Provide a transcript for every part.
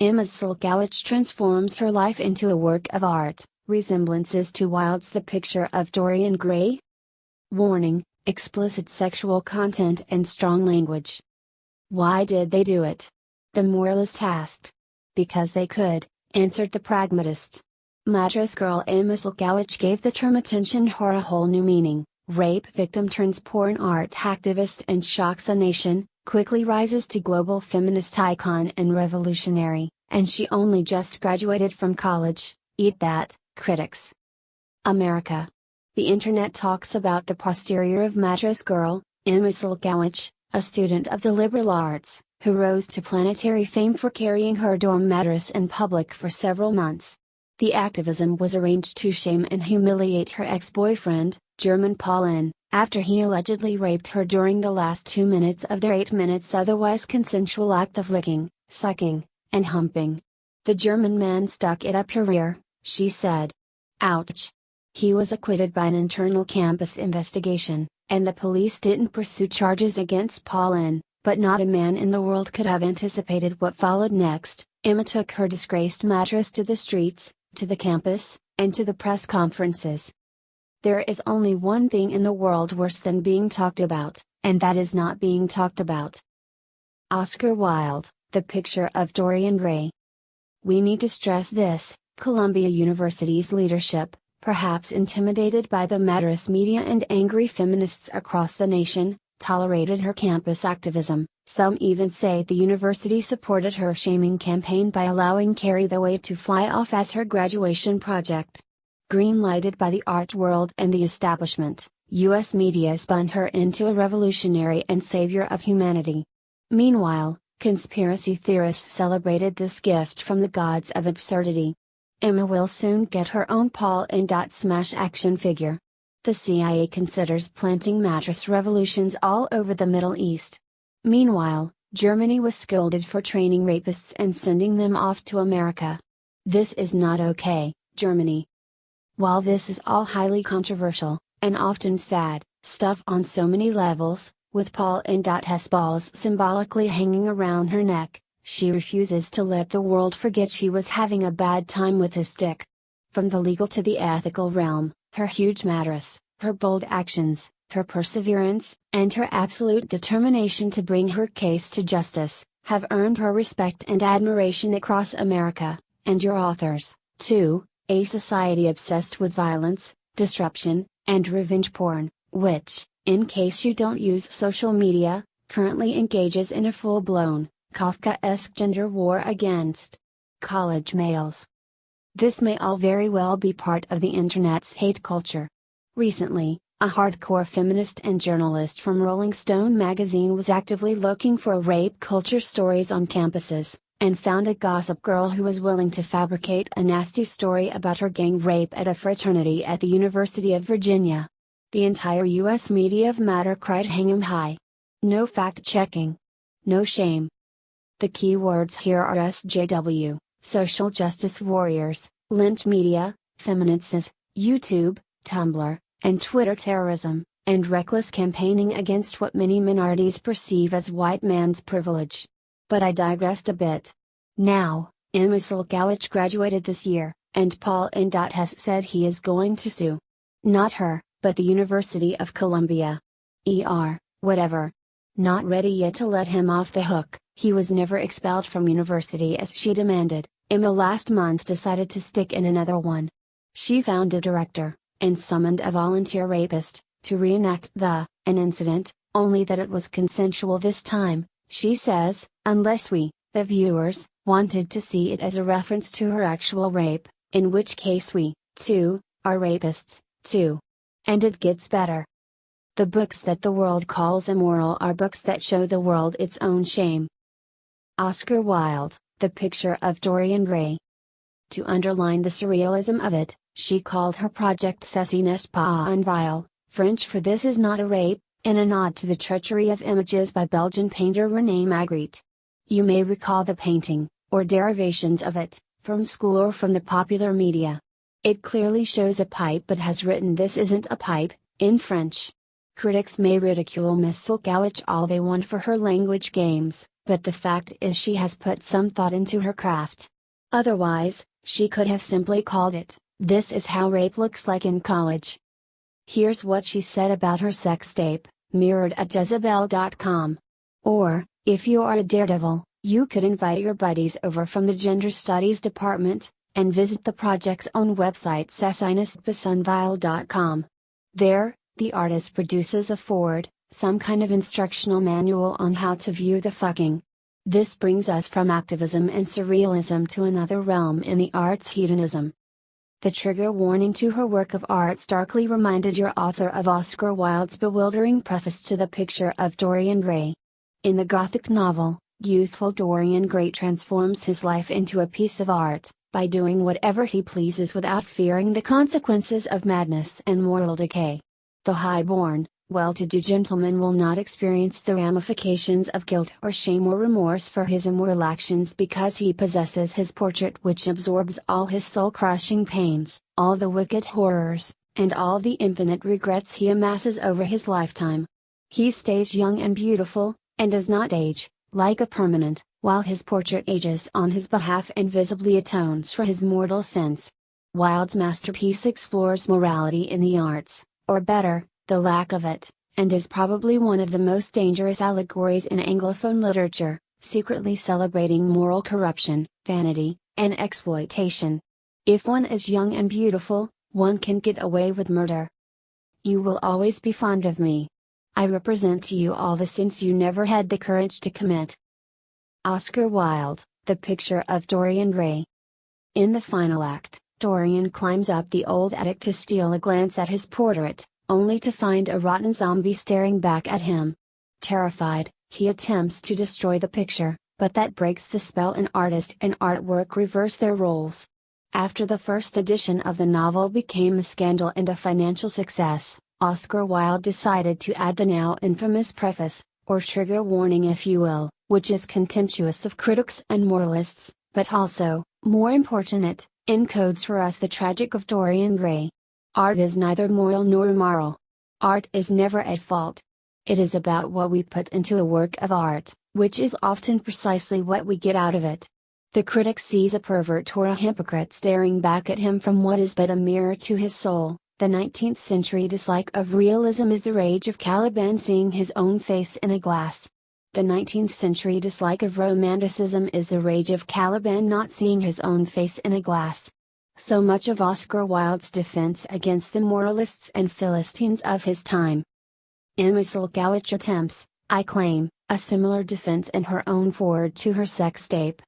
Emma Sulkowicz transforms her life into a work of art. Resemblances to Wilde's The Picture of Dorian Gray? Warning: explicit sexual content and strong language. Why did they do it? The moralist asked. Because they could, answered the pragmatist. Mattress Girl Emma Sulkowicz gave the term attention whore a whole new meaning. Rape victim turns porn art activist and shocks a nation, quickly rises to global feminist icon and revolutionary, and she only just graduated from college. Eat that, critics. America. The internet talks about the posterior of Mattress Girl, Emma Sulkowicz, a student of the liberal arts, who rose to planetary fame for carrying her dorm mattress in public for several months. The activism was arranged to shame and humiliate her ex-boyfriend, German Paul N., after he allegedly raped her during the last 2 minutes of their 8 minutes otherwise consensual act of licking, sucking, and humping. The German man stuck it up her rear, she said. Ouch. He was acquitted by an internal campus investigation, and the police didn't pursue charges against Paul N., but not a man in the world could have anticipated what followed next. Emma took her disgraced mattress to the streets, to the campus, and to the press conferences. There is only one thing in the world worse than being talked about, and that is not being talked about. Oscar Wilde, The Picture of Dorian Gray. We need to stress this: Columbia University's leadership, perhaps intimidated by the mattress media and angry feminists across the nation, tolerated her campus activism. Some even say the university supported her shaming campaign by allowing Carry the Weight to fly off as her graduation project. Green-lighted by the art world and the establishment, U.S. media spun her into a revolutionary and savior of humanity. Meanwhile, conspiracy theorists celebrated this gift from the gods of absurdity. Emma will soon get her own Paul N. Smash action figure. The CIA considers planting mattress revolutions all over the Middle East. Meanwhile, Germany was scolded for training rapists and sending them off to America. This is not okay, Germany. While this is all highly controversial, and often sad, stuff on so many levels, with Paul N.'s balls symbolically hanging around her neck, she refuses to let the world forget she was having a bad time with his dick. From the legal to the ethical realm, her huge mattress, her bold actions, her perseverance, and her absolute determination to bring her case to justice, have earned her respect and admiration across America, and your authors, too. A society obsessed with violence, disruption, and revenge porn, which, in case you don't use social media, currently engages in a full-blown, Kafkaesque gender war against college males. This may all very well be part of the internet's hate culture. Recently, a hardcore feminist and journalist from Rolling Stone magazine was actively looking for rape culture stories on campuses, and found a gossip girl who was willing to fabricate a nasty story about her gang rape at a fraternity at the University of Virginia. The entire U.S. media of matter cried hang 'em high. No fact-checking. No shame. The key words here are SJW, social justice warriors, lynch media, feminists, YouTube, Tumblr, and Twitter terrorism, and reckless campaigning against what many minorities perceive as white man's privilege. But I digressed a bit. Now, Emma Sulkowicz graduated this year, and Paul N. has said he is going to sue. Not her, but the University of Columbia. Whatever. Not ready yet to let him off the hook. He was never expelled from university as she demanded. Emma last month decided to stick in another one. She found a director, and summoned a volunteer rapist, to reenact an incident, only that it was consensual this time. She says, unless we, the viewers, wanted to see it as a reference to her actual rape, in which case we, too, are rapists, too. And it gets better. The books that the world calls immoral are books that show the world its own shame. Oscar Wilde, The Picture of Dorian Gray. To underline the surrealism of it, she called her project Ceci n'est pas un viol, French for this is not a rape, in a nod to the treachery of images by Belgian painter René Magritte. You may recall the painting, or derivations of it, from school or from the popular media. It clearly shows a pipe but has written "This isn't a pipe," in French. Critics may ridicule Miss Sulkowicz all they want for her language games, but the fact is she has put some thought into her craft. Otherwise, she could have simply called it, "This is how rape looks like in college." Here's what she said about her sex tape, mirrored at Jezebel.com. Or, if you are a daredevil, you could invite your buddies over from the Gender Studies department, and visit the project's own website sessinistpasunvile.com. There, the artist produces a foreword, some kind of instructional manual on how to view the fucking. This brings us from activism and surrealism to another realm in the arts, hedonism. The trigger warning to her work of art starkly reminded your author of Oscar Wilde's bewildering preface to The Picture of Dorian Gray. In the Gothic novel, youthful Dorian Gray transforms his life into a piece of art, by doing whatever he pleases without fearing the consequences of madness and moral decay. The high-born, well-to-do gentleman will not experience the ramifications of guilt or shame or remorse for his immoral actions because he possesses his portrait, which absorbs all his soul-crushing pains, all the wicked horrors, and all the infinite regrets he amasses over his lifetime. He stays young and beautiful, and does not age, like a permanent, while his portrait ages on his behalf and visibly atones for his mortal sins. Wilde's masterpiece explores morality in the arts, or better, the lack of it, and is probably one of the most dangerous allegories in Anglophone literature, secretly celebrating moral corruption, vanity, and exploitation. If one is young and beautiful, one can get away with murder. You will always be fond of me. I represent to you all the sins you never had the courage to commit. Oscar Wilde, The Picture of Dorian Gray. In the final act, Dorian climbs up the old attic to steal a glance at his portrait, only to find a rotten zombie staring back at him. Terrified, he attempts to destroy the picture, but that breaks the spell and artist and artwork reverse their roles. After the first edition of the novel became a scandal and a financial success, Oscar Wilde decided to add the now infamous preface, or trigger warning if you will, which is contemptuous of critics and moralists, but also, more important, it encodes for us the tragic of Dorian Gray. Art is neither moral nor immoral. Art is never at fault. It is about what we put into a work of art, which is often precisely what we get out of it. The critic sees a pervert or a hypocrite staring back at him from what is but a mirror to his soul. The 19th century dislike of realism is the rage of Caliban seeing his own face in a glass. The 19th century dislike of romanticism is the rage of Caliban not seeing his own face in a glass. So much of Oscar Wilde's defense against the moralists and Philistines of his time. Emma Sulkowicz attempts, I claim, a similar defense in her own foreword to her sex tape.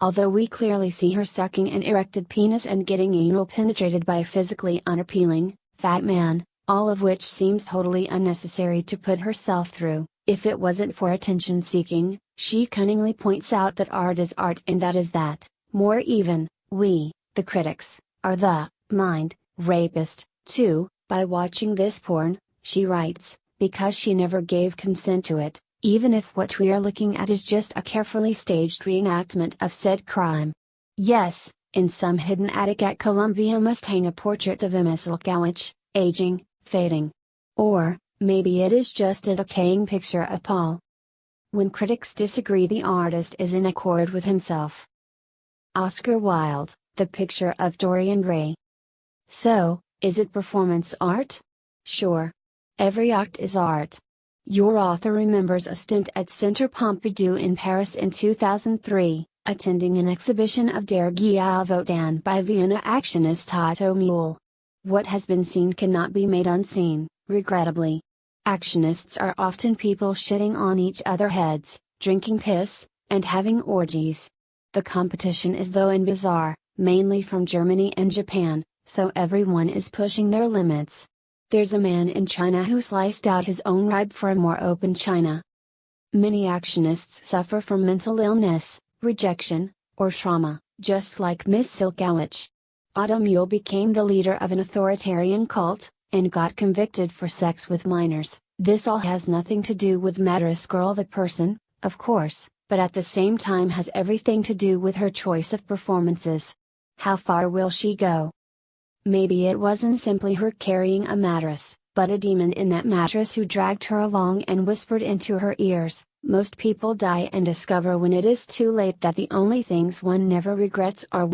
Although we clearly see her sucking an erected penis and getting anal penetrated by a physically unappealing, fat man, all of which seems totally unnecessary to put herself through, if it wasn't for attention seeking, she cunningly points out that art is art and that is that, more even, we, the critics, are the mind rapist, too. By watching this porn, she writes, because she never gave consent to it, even if what we are looking at is just a carefully staged reenactment of said crime. Yes, in some hidden attic at Columbia must hang a portrait of Emma Sulkowicz, aging, fading. Or, maybe it is just a decaying picture of Paul. When critics disagree, the artist is in accord with himself. Oscar Wilde, The Picture of Dorian Gray. So, is it performance art? Sure. Every act is art. Your author remembers a stint at Centre Pompidou in Paris in 2003, attending an exhibition of Der Giavotan by Vienna actionist Otto Mühl. What has been seen cannot be made unseen, regrettably. Actionists are often people shitting on each other's heads, drinking piss, and having orgies. The competition is though and bizarre, mainly from Germany and Japan, so everyone is pushing their limits. There's a man in China who sliced out his own rib for a more open China. Many actionists suffer from mental illness, rejection, or trauma, just like Miss Sulkowicz. Otto Mühl became the leader of an authoritarian cult, and got convicted for sex with minors. This all has nothing to do with Mattress Girl the person, of course, but at the same time has everything to do with her choice of performances. How far will she go? Maybe it wasn't simply her carrying a mattress, but a demon in that mattress who dragged her along and whispered into her ears, Most people die and discover when it is too late that the only things one never regrets are